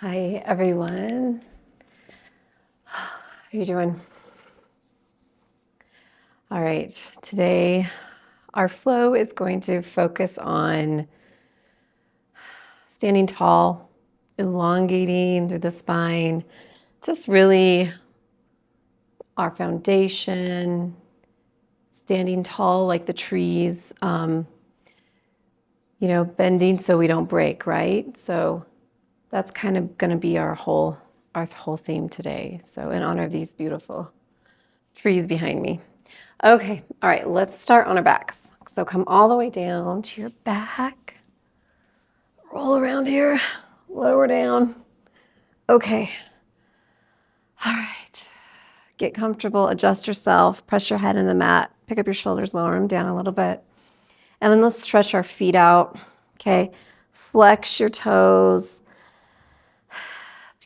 Hi, everyone. How are you doing? All right, today our flow is going to focus on standing tall, elongating through the spine, just really our foundation, standing tall like the trees, bending so we don't break, right? So that's kind of going to be our whole theme today. So in honor of these beautiful trees behind me. Okay, all right, let's start on our backs. So come all the way down to your back. Roll around here, lower down. Okay. All right. Get comfortable, adjust yourself, press your head in the mat, pick up your shoulders, lower them down a little bit. And then let's stretch our feet out. Okay. Flex your toes.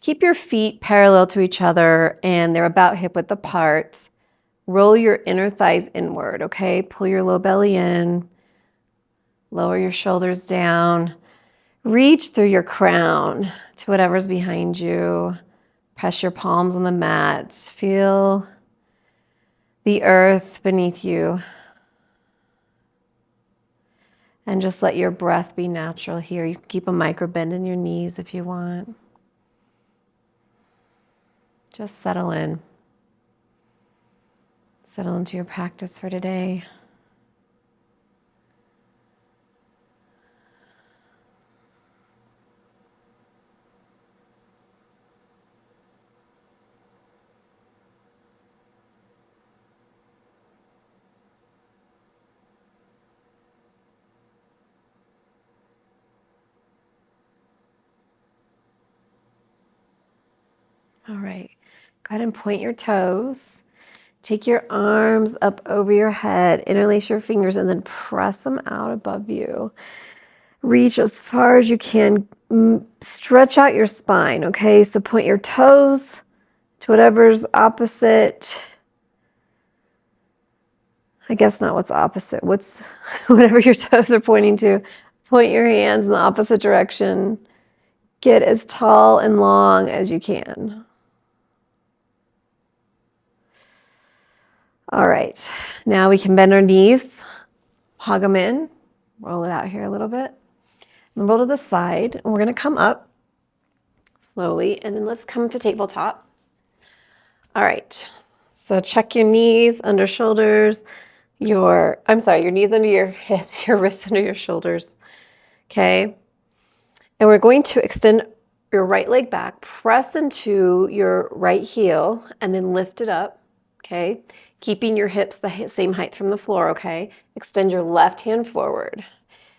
Keep your feet parallel to each other and they're about hip width apart. Roll your inner thighs inward, okay? Pull your low belly in. Lower your shoulders down. Reach through your crown to whatever's behind you. Press your palms on the mat. Feel the earth beneath you. And just let your breath be natural here. You can keep a micro bend in your knees if you want. Just settle in. Settle into your practice for today. All right, go ahead and point your toes. Take your arms up over your head, interlace your fingers, and then press them out above you. Reach as far as you can. Stretch out your spine, okay? So point your toes to whatever's opposite. I guess not what's opposite. What's whatever your toes are pointing to. Point your hands in the opposite direction. Get as tall and long as you can. All right, now we can bend our knees, hug them in, roll it out here a little bit, and roll to the side. And we're gonna come up slowly, and then let's come to tabletop. All right, so check your knees under shoulders, your knees under your hips, your wrists under your shoulders, okay? And we're going to extend your right leg back, press into your right heel, and then lift it up, okay? Keeping your hips the same height from the floor, okay? Extend your left hand forward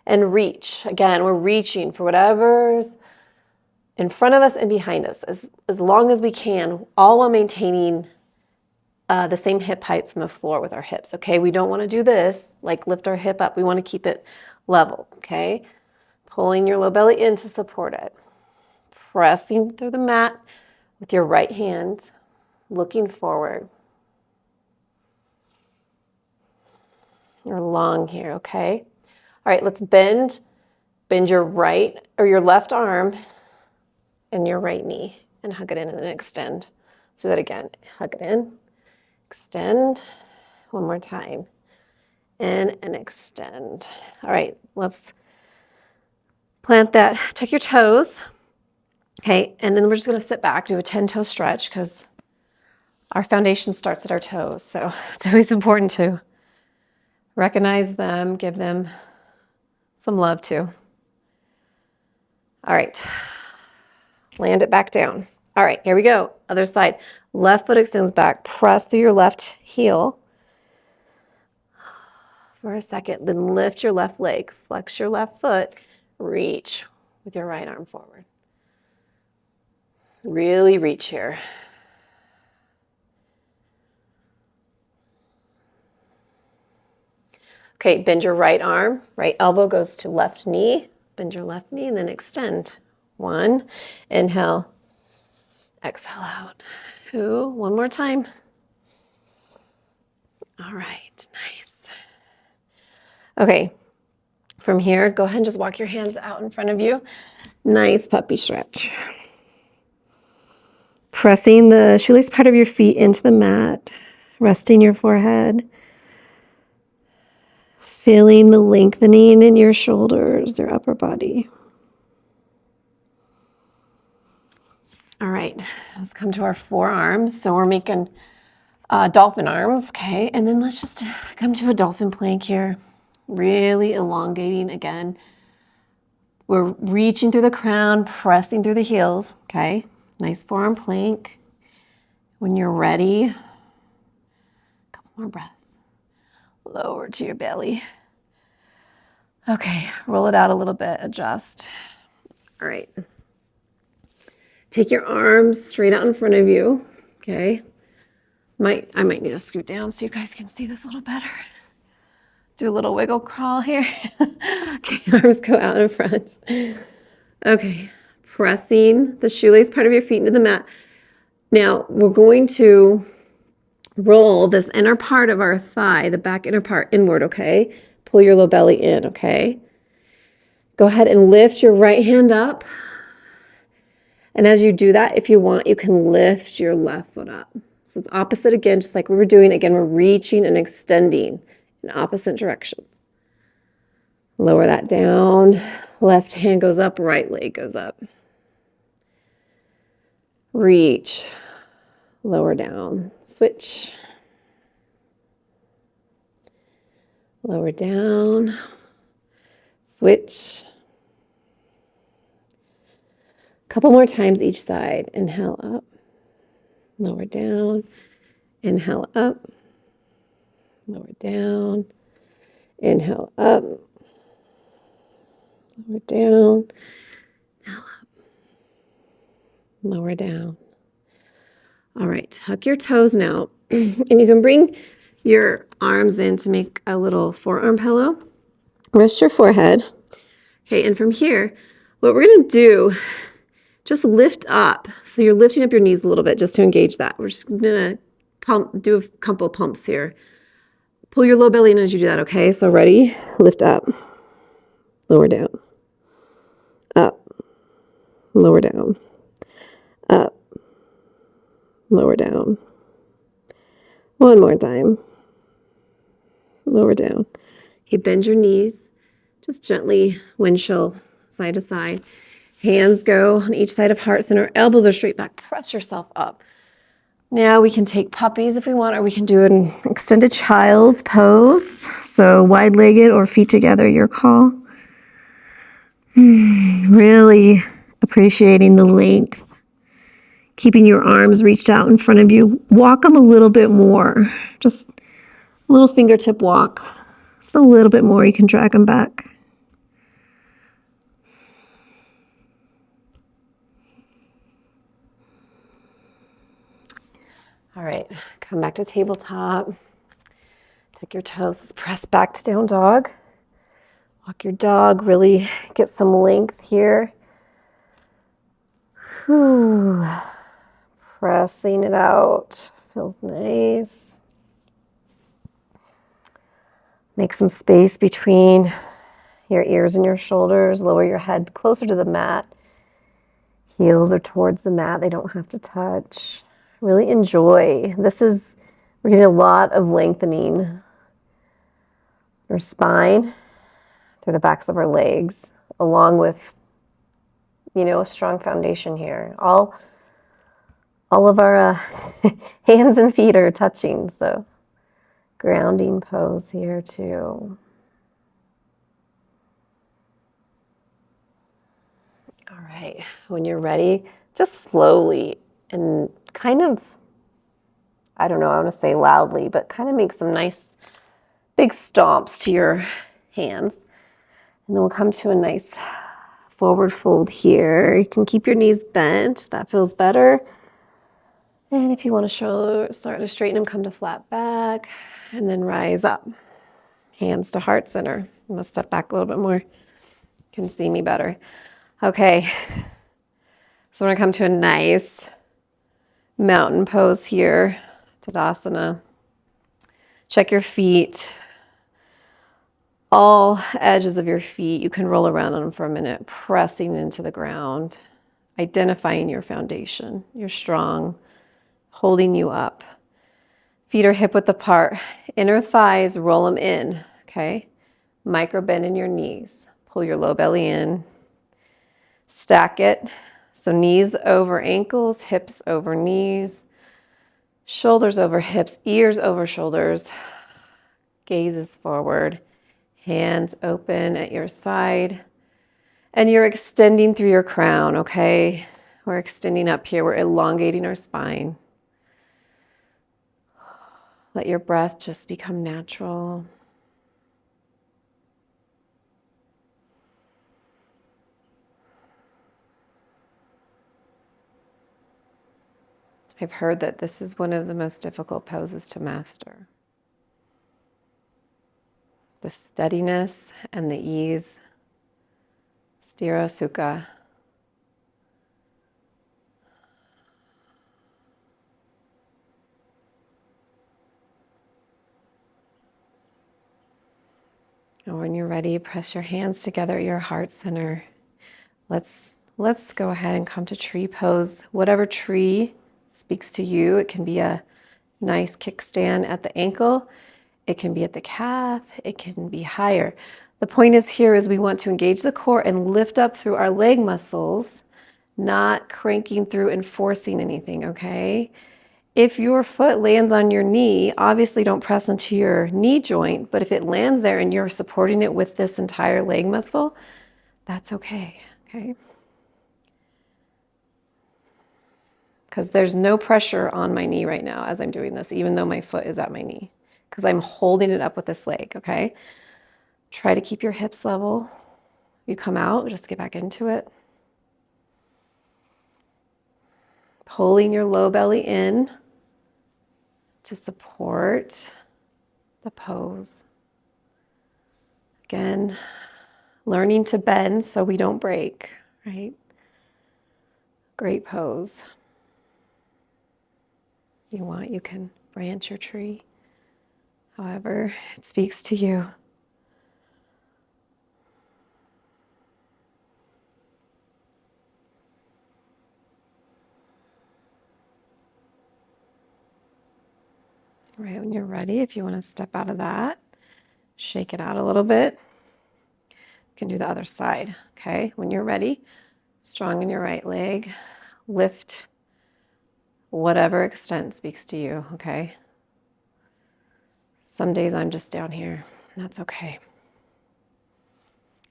and reach. Again, we're reaching for whatever's in front of us and behind us as long as we can, all while maintaining the same hip height from the floor with our hips, okay? We don't want to do this, like lift our hip up. We want to keep it level, okay? Pulling your low belly in to support it. Pressing through the mat with your right hand, looking forward. You're long here, okay? All right, let's bend your right or your left arm and your right knee and hug it in and then extend. Let's do that again. Hug it in, extend. One more time. In and extend. All right, let's plant that. Tuck your toes. Okay, and then we're just gonna sit back, do a 10-toe stretch because our foundation starts at our toes. So it's always important to recognize them, give them some love too. All right, land it back down. All right, here we go. Other side. Left foot extends back. Press through your left heel for a second. Then lift your left leg. Flex your left foot. Reach with your right arm forward. Really reach here. Okay, bend your right arm. Right elbow goes to left knee. Bend your left knee and then extend. One, inhale, exhale out. Two, one more time. All right, nice. Okay, from here, go ahead and just walk your hands out in front of you. Nice puppy stretch. Pressing the shoelace part of your feet into the mat, resting your forehead. Feeling the lengthening in your shoulders, your upper body. All right, let's come to our forearms. So we're making dolphin arms, okay? And then let's just come to a dolphin plank here. Really elongating again. We're reaching through the crown, pressing through the heels, okay? Nice forearm plank. When you're ready, a couple more breaths. Lower to your belly. Okay, roll it out a little bit, adjust. All right. Take your arms straight out in front of you, okay? I might need to scoot down so you guys can see this a little better. Do a little wiggle crawl here. Okay, arms go out in front. Okay, pressing the shoelace part of your feet into the mat. Now, we're going to roll this inner part of our thigh, the back inner part, inward, okay? Pull your low belly in, okay? Go ahead and lift your right hand up. And as you do that, if you want, you can lift your left foot up. So it's opposite again, just like we were doing. Again, we're reaching and extending in opposite directions. Lower that down. Left hand goes up, right leg goes up. Reach. Lower down. Switch. Lower down. Switch. Couple more times each side. Inhale up. Lower down. Inhale up. Lower down. Inhale up. Lower down. Inhale up. Lower down. All right, tuck your toes now. And you can bring your arms in to make a little forearm pillow. Rest your forehead. Okay, and from here, what we're gonna do, just lift up. So you're lifting up your knees a little bit just to engage that. We're just gonna do a couple pumps here. Pull your low belly in as you do that, okay? So ready? Lift up, lower down, up, lower down, up, lower down. One more time. Lower down. Okay, bend your knees. Just gently windshield side to side. Hands go on each side of heart center. Elbows are straight back. Press yourself up. Now we can take puppies if we want, or we can do an extended child's pose. So wide-legged or feet together, your call. Really appreciating the length. Keeping your arms reached out in front of you. Walk them a little bit more. Just a little fingertip walk. Just a little bit more. You can drag them back. All right, come back to tabletop. Tuck your toes, press back to down dog. Walk your dog, really get some length here. Whew. Pressing it out, feels nice. Make some space between your ears and your shoulders. Lower your head closer to the mat. Heels are towards the mat, they don't have to touch. Really enjoy. We're getting a lot of lengthening. Our spine through the backs of our legs, along with, a strong foundation here. All of our hands and feet are touching, so grounding pose here too. All right, when you're ready, just slowly and kind of, I don't know, I want to say loudly, but kind of make some nice big stomps to your hands. And then we'll come to a nice forward fold here. You can keep your knees bent. That feels better. And if you want to start to straighten them, come to flat back and then rise up. Hands to heart center. I'm going to step back a little bit more. You can see me better. Okay. So we're going to come to a nice mountain pose here. Tadasana. Check your feet. All edges of your feet, you can roll around on them for a minute, pressing into the ground. identifying your foundation. You're strong, holding you up. Feet are hip width apart. Inner thighs, roll them in, okay? Micro bend in your knees. Pull your low belly in. Stack it. So knees over ankles, hips over knees, shoulders over hips, ears over shoulders. Gazes forward. Hands open at your side. And you're extending through your crown, okay? We're extending up here. We're elongating our spine. Let your breath just become natural. I've heard that this is one of the most difficult poses to master. The steadiness and the ease. Sthira Sukha. And when you're ready, press your hands together at your heart center. Let's go ahead and come to tree pose. Whatever tree speaks to you. It can be a nice kickstand at the ankle. It can be at the calf. It can be higher. The point is here is we want to engage the core and lift up through our leg muscles, not cranking through and forcing anything, okay? If your foot lands on your knee, obviously don't press into your knee joint, but if it lands there and you're supporting it with this entire leg muscle, that's okay, okay? Because there's no pressure on my knee right now as I'm doing this, even though my foot is at my knee, because I'm holding it up with this leg, okay? Try to keep your hips level. You come out, just get back into it. Pulling your low belly in to support the pose. Again, learning to bend so we don't break, right? Great pose. You can branch your tree, however it speaks to you. Right when you're ready, if you want to step out of that, shake it out a little bit. You can do the other side, okay? When you're ready, strong in your right leg, lift whatever extent speaks to you, okay? Some days I'm just down here, and that's okay.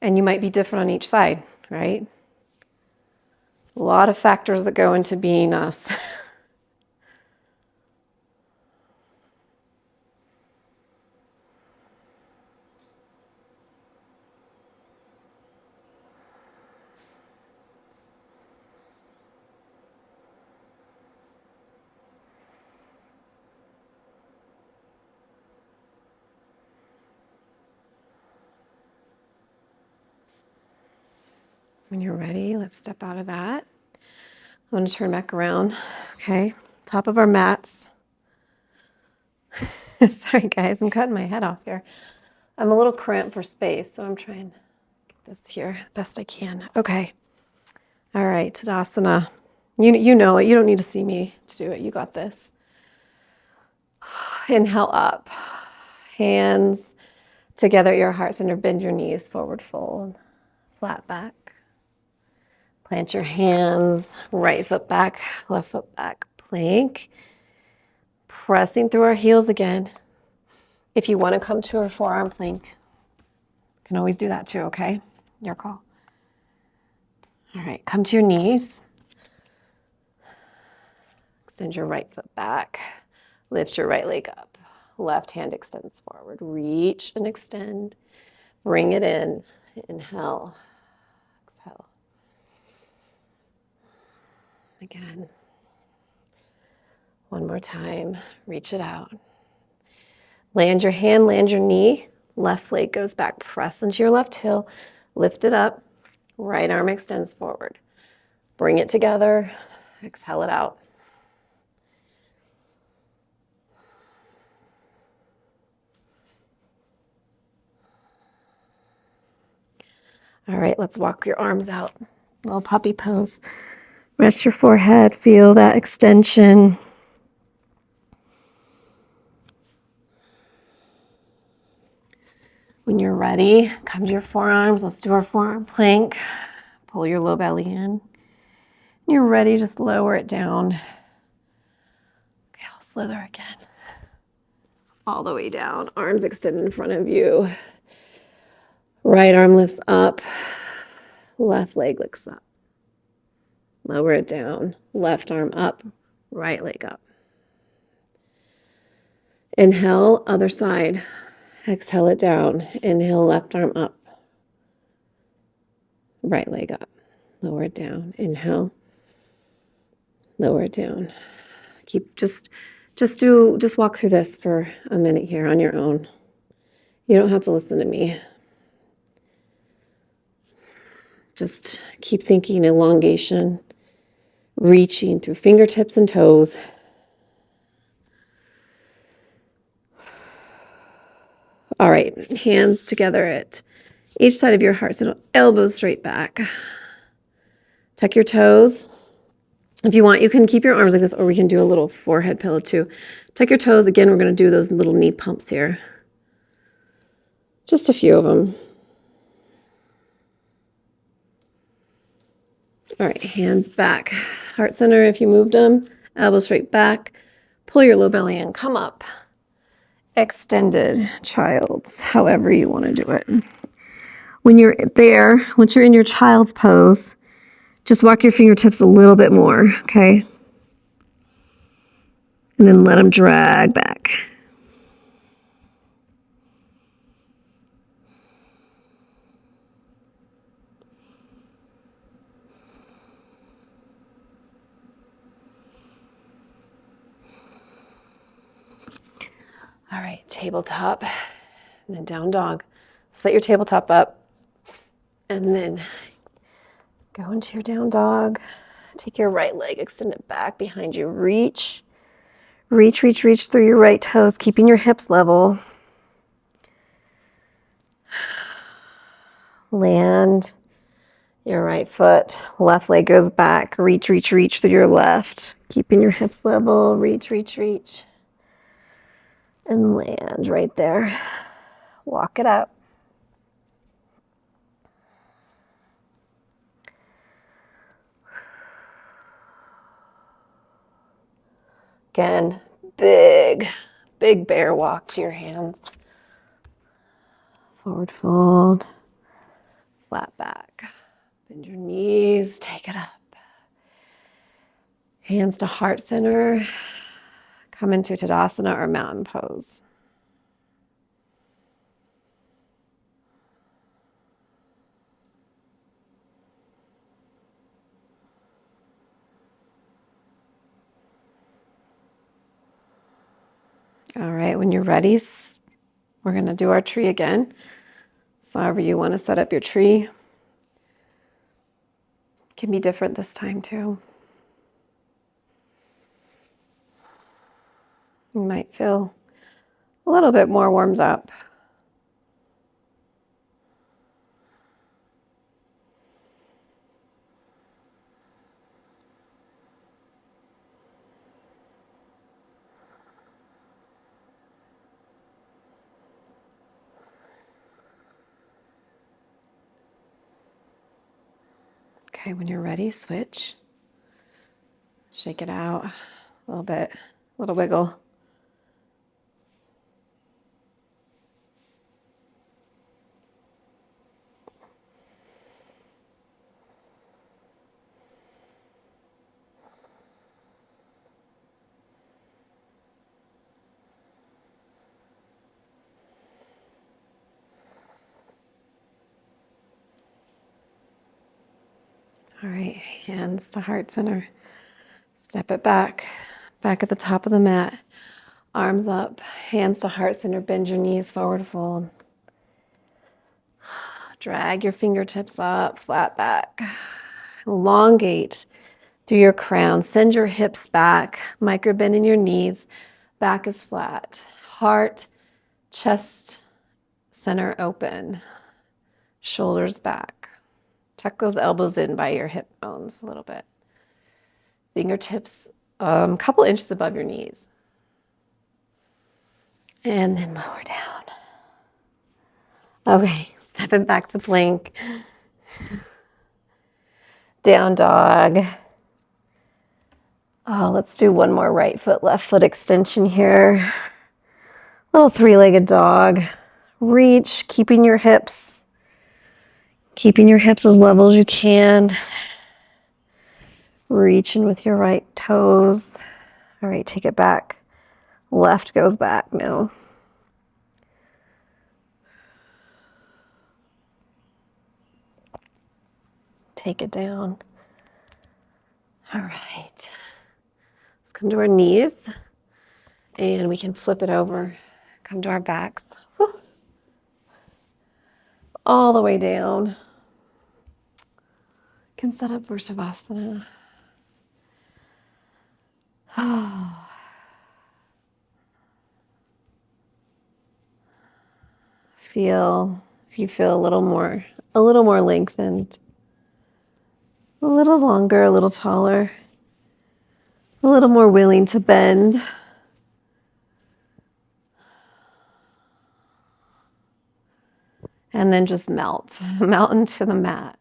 And you might be different on each side, right? A lot of factors that go into being us. When you're ready, let's step out of that. I'm going to turn back around, okay? Top of our mats. Sorry, guys, I'm cutting my head off here. I'm a little cramped for space, so I'm trying to get this here the best I can. Okay. All right, Tadasana. You know it. You don't need to see me to do it. You got this. Inhale up. Hands together at your heart center. Bend your knees, forward fold. Flat back. Plant your hands, right foot back, left foot back, plank. Pressing through our heels again. If you want to come to a forearm plank, you can always do that too, okay? Your call. All right, come to your knees. Extend your right foot back. Lift your right leg up. Left hand extends forward. Reach and extend. Bring it in. Inhale. Exhale. Again. One more time. Reach it out. Land your hand, land your knee. Left leg goes back. Press into your left heel. Lift it up. Right arm extends forward. Bring it together. Exhale it out. All right, let's walk your arms out. Little puppy pose. Rest your forehead, feel that extension. When you're ready, come to your forearms. Let's do our forearm plank. Pull your low belly in. When you're ready, just lower it down. Okay, I'll slither again. All the way down, arms extended in front of you. Right arm lifts up, left leg lifts up. Lower it down, left arm up, right leg up. Inhale, other side. Exhale it down. Inhale, left arm up, right leg up. Lower it down. Inhale, lower it down. Just walk through this for a minute here on your own. You don't have to listen to me. Just keep thinking elongation, reaching through fingertips and toes. All right, hands together at each side of your heart center, elbows straight back. Tuck your toes. If you want, you can keep your arms like this, or we can do a little forehead pillow too. Tuck your toes. Again, we're going to do those little knee pumps here. Just a few of them. All right, hands back. Heart center, if you moved them. Elbows straight back. Pull your low belly in. Come up. Extended child's, however you want to do it. When you're there, once you're in your child's pose, just walk your fingertips a little bit more, okay? And then let them drag back. All right, tabletop, and then down dog. Set your tabletop up, and then go into your down dog. Take your right leg, extend it back behind you. Reach through your right toes, keeping your hips level. Land your right foot, left leg goes back. Reach through your left, keeping your hips level. Reach. And land right there. Walk it up. Again, big bear walk to your hands. Forward fold, flat back. Bend your knees, take it up. Hands to heart center. Come into Tadasana or mountain pose. All right, when you're ready, we're going to do our tree again. So however you want to set up your tree. Can be different this time too. You might feel a little bit more warmed up. Okay, when you're ready, switch. Shake it out a little bit, a little wiggle. All right, hands to heart center. Step it back at the top of the mat. Arms up, hands to heart center. Bend your knees, forward fold. Drag your fingertips up, flat back. Elongate through your crown. Send your hips back. Micro bend in your knees. Back is flat. Heart, chest, center open. Shoulders back. Tuck those elbows in by your hip bones a little bit. Fingertips a couple inches above your knees. And then lower down. Okay, step it back to plank. Down dog. Oh, let's do one more right foot, left foot extension here. Little three-legged dog. Reach, keeping your hips as level as you can. Reaching with your right toes. All right, take it back. Left goes back now. Take it down. All right. Let's come to our knees and we can flip it over. Come to our backs. Whew. All the way down. Can set up for Savasana. Oh. If you feel a little more lengthened, a little longer, a little taller, a little more willing to bend. And then just melt into the mat.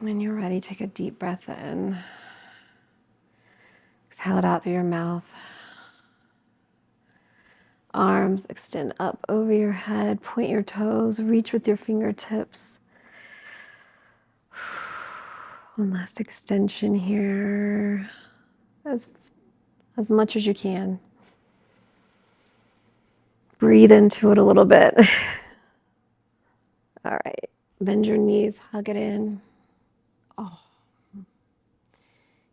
When you're ready, take a deep breath in. Exhale it out through your mouth. Arms extend up over your head. Point your toes. Reach with your fingertips. One last extension here. As much as you can. Breathe into it a little bit. All right. Bend your knees. Hug it in. Oh. You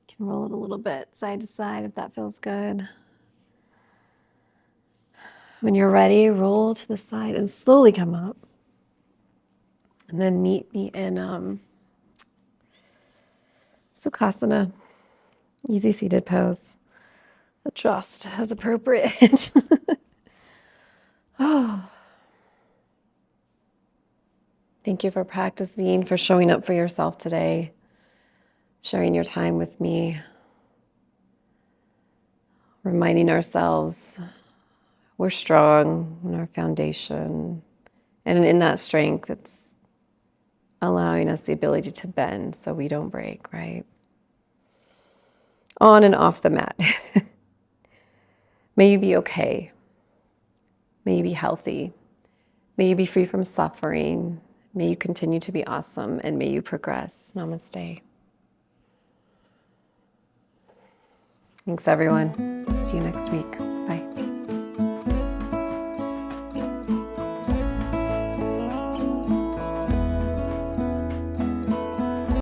can roll it a little bit side to side if that feels good. When you're ready, roll to the side and slowly come up. And then meet me in Sucasana, easy seated pose. Adjust as appropriate. Oh. Thank you for practicing, for showing up for yourself today, sharing your time with me, reminding ourselves we're strong in our foundation. And in that strength, it's allowing us the ability to bend so we don't break, right? On and off the mat. May you be okay. May you be healthy. May you be free from suffering. May you continue to be awesome, and may you progress. Namaste. Thanks, everyone. See you next week.